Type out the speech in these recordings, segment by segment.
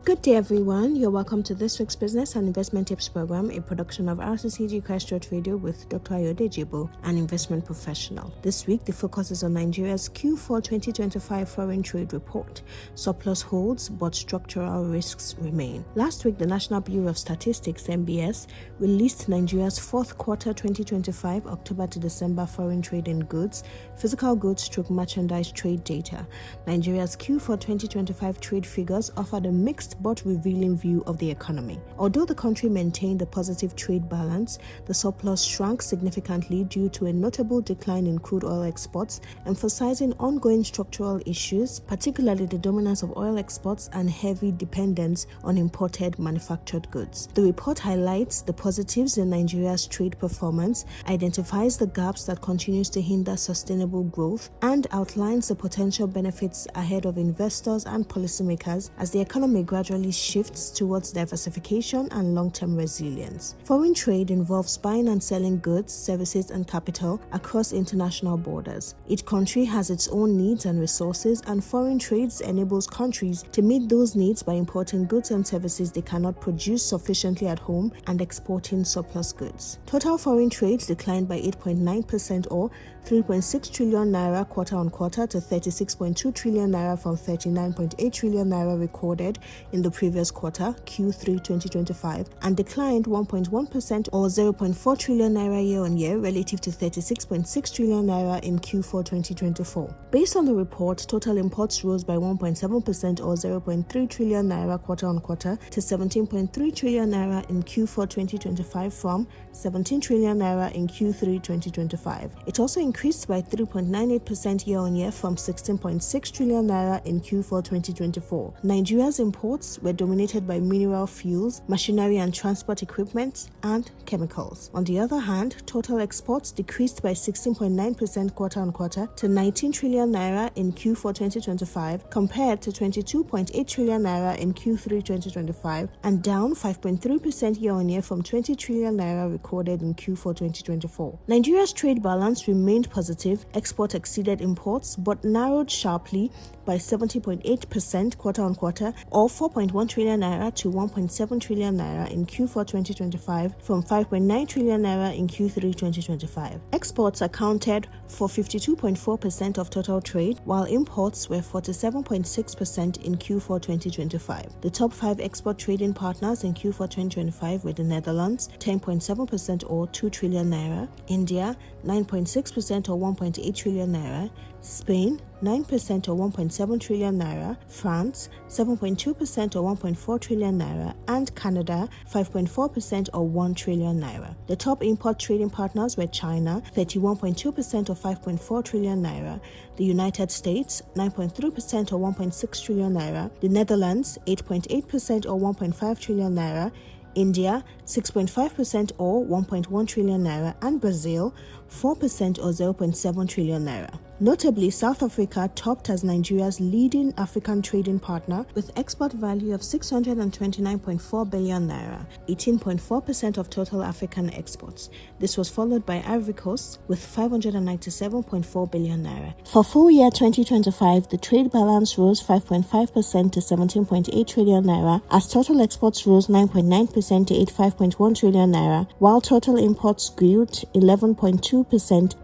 Good day, everyone. You're welcome to this week's Business and Investment Tips program, a production of RCCG Christ Church Radio with Dr. Ayodeji Ebo, an investment professional. This week, the focus is on Nigeria's Q4 2025 foreign trade report. Surplus holds, but structural risks remain. Last week, the National Bureau of Statistics (NBS) released Nigeria's fourth quarter 2025 October to December foreign trade in goods, physical goods / merchandise trade data. Nigeria's Q4 2025 trade figures offered a mixed but revealing view of the economy. Although the country maintained a positive trade balance, the surplus shrank significantly due to a notable decline in crude oil exports, emphasizing ongoing structural issues, particularly the dominance of oil exports and heavy dependence on imported manufactured goods. The report highlights the positives in Nigeria's trade performance, identifies the gaps that continues to hinder sustainable growth, and outlines the potential benefits ahead of investors and policymakers as the economy gradually shifts towards diversification and long-term resilience. Foreign trade involves buying and selling goods, services, and capital across international borders. Each country has its own needs and resources, and foreign trades enables countries to meet those needs by importing goods and services they cannot produce sufficiently at home and exporting surplus goods. Total foreign trade declined by 8.9% or 3.6 trillion naira quarter-on-quarter to 36.2 trillion naira from 39.8 trillion naira recorded in the previous quarter, Q3 2025, and declined 1.1% or 0.4 trillion naira year-on-year relative to 36.6 trillion naira in Q4 2024. Based on the report, total imports rose by 1.7% or 0.3 trillion naira quarter-on-quarter to 17.3 trillion naira in Q4 2025 from 17 trillion naira in Q3 2025. It also increased by 3.98% year-on-year from 16.6 trillion naira in Q4 2024. Nigeria's imports were dominated by mineral fuels, machinery and transport equipment, and chemicals. On the other hand, total exports decreased by 16.9% quarter-on-quarter to 19 trillion naira in Q4 2025 compared to 22.8 trillion naira in Q3 2025 and down 5.3% year-on-year from 20 trillion naira recorded in Q4 2024. Nigeria's trade balance remained positive. Export exceeded imports but narrowed sharply by 70.8% quarter-on-quarter or 4.1 trillion naira to 1.7 trillion naira in Q4 2025 from 5.9 trillion naira in Q3 2025. Exports accounted for 52.4% of total trade, while imports were 47.6% in Q4 2025. The top 5 export trading partners in Q4 2025 were the Netherlands, 10.7% or 2 trillion naira, India, 9.6% or 1.8 trillion naira, Spain, 9% or 1.7 trillion naira, France, 7.2% or 1.4 trillion naira, and Canada, 5.4% or 1 trillion naira. The top import trading partners were China, 31.2% or 5.4 trillion naira, the United States, 9.3% or 1.6 trillion naira, the Netherlands, 8.8% or 1.5 trillion naira, India, 6.5% or 1.1 trillion naira, and Brazil, 4% or 0.7 trillion naira. Notably, South Africa topped as Nigeria's leading African trading partner with export value of 629.4 billion naira, 18.4% of total African exports. This was followed by Ivory Coast with 597.4 billion naira. For full year 2025, the trade balance rose 5.5% to 17.8 trillion naira as total exports rose 9.9% to 85.1 trillion naira, while total imports grew 11.2%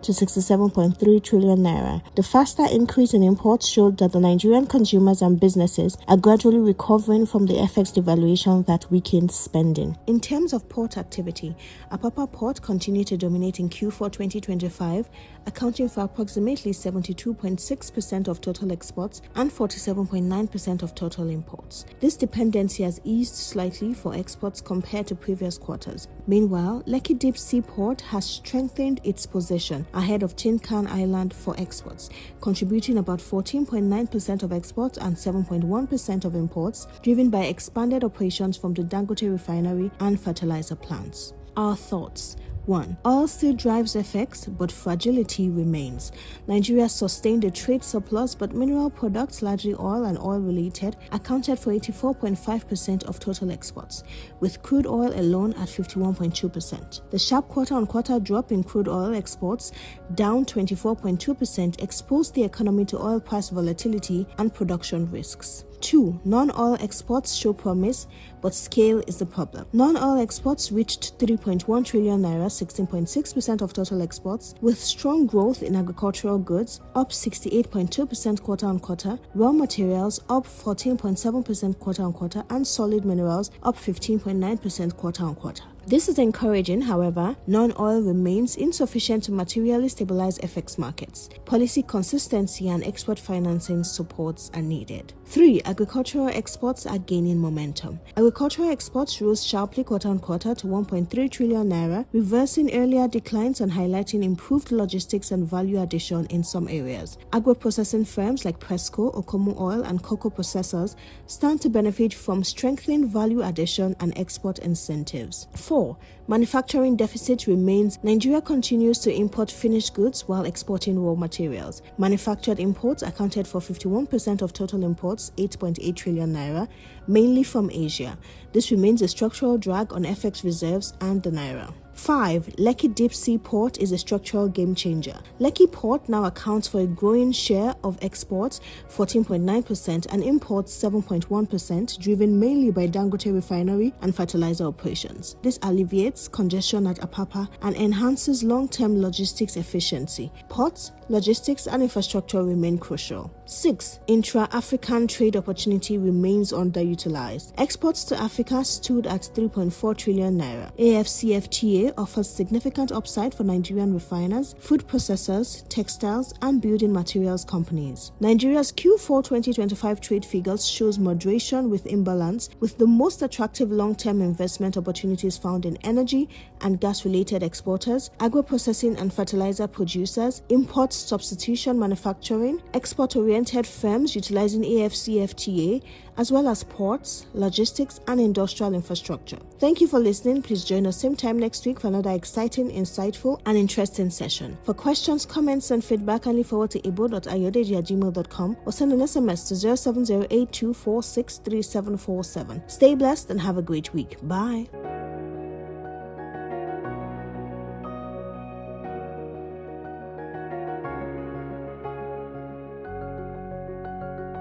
to 67.3 trillion naira. The faster increase in imports showed that the Nigerian consumers and businesses are gradually recovering from the FX devaluation that weakened spending. In terms of port activity, Apapa Port continued to dominate in Q4 2025, accounting for approximately 72.6% of total exports and 47.9% of total imports. This dependency has eased slightly for exports compared to previous quarters. Meanwhile, Lekki Deep Sea Port has strengthened its position ahead of Tin Can Island for exports, contributing about 14.9% of exports and 7.1% of imports, driven by expanded operations from the Dangote refinery and fertilizer plants. Our thoughts. 1. Oil still drives FX, but fragility remains. Nigeria sustained a trade surplus, but mineral products, largely oil and oil-related, accounted for 84.5% of total exports, with crude oil alone at 51.2%. The sharp quarter-on-quarter drop in crude oil exports, down 24.2%, exposed the economy to oil price volatility and production risks. 2. Non-oil exports show promise, but scale is the problem. Non-oil exports reached 3.1 trillion naira, 16.6% of total exports, with strong growth in agricultural goods, up 68.2% quarter-on-quarter, raw materials up 14.7% quarter-on-quarter, and solid minerals up 15.9% quarter-on-quarter. This is encouraging, however, non-oil remains insufficient to materially stabilize FX markets. Policy consistency and export financing supports are needed. 3. Agricultural exports are gaining momentum. Agricultural exports rose sharply quarter-on-quarter to 1.3 trillion naira, reversing earlier declines and highlighting improved logistics and value addition in some areas. Agro-processing firms like Presco, Okomu Oil, and cocoa processors stand to benefit from strengthening value addition and export incentives. 4. Manufacturing deficit remains. Nigeria continues to import finished goods while exporting raw materials. Manufactured imports accounted for 51% of total imports, 8.8 trillion naira, mainly from Asia. This remains a structural drag on FX reserves and the naira. 5. Lekki Deep Sea Port is a structural game changer. Lekki Port now accounts for a growing share of exports, 14.9%, and imports, 7.1%, driven mainly by Dangote Refinery and fertilizer operations. This alleviates congestion at Apapa and enhances long-term logistics efficiency. Ports, logistics, and infrastructure remain crucial. 6. Intra-African trade opportunity remains underutilized. Exports to Africa stood at 3.4 trillion naira. AFCFTA offers significant upside for Nigerian refiners, food processors, textiles, and building materials companies. Nigeria's Q4 2025 trade figures shows moderation with imbalance, with the most attractive long-term investment opportunities found in energy and gas-related exporters, agro-processing and fertilizer producers, import substitution manufacturing, export-oriented firms utilizing AFCFTA, as well as ports, logistics, and industrial infrastructure. Thank you for listening. Please join us same time next week for another exciting, insightful, and interesting session. For questions, comments, and feedback, kindly forward to ebo.ayodeji@gmail.com or send an SMS to 07082463747. Stay blessed and have a great week. Bye.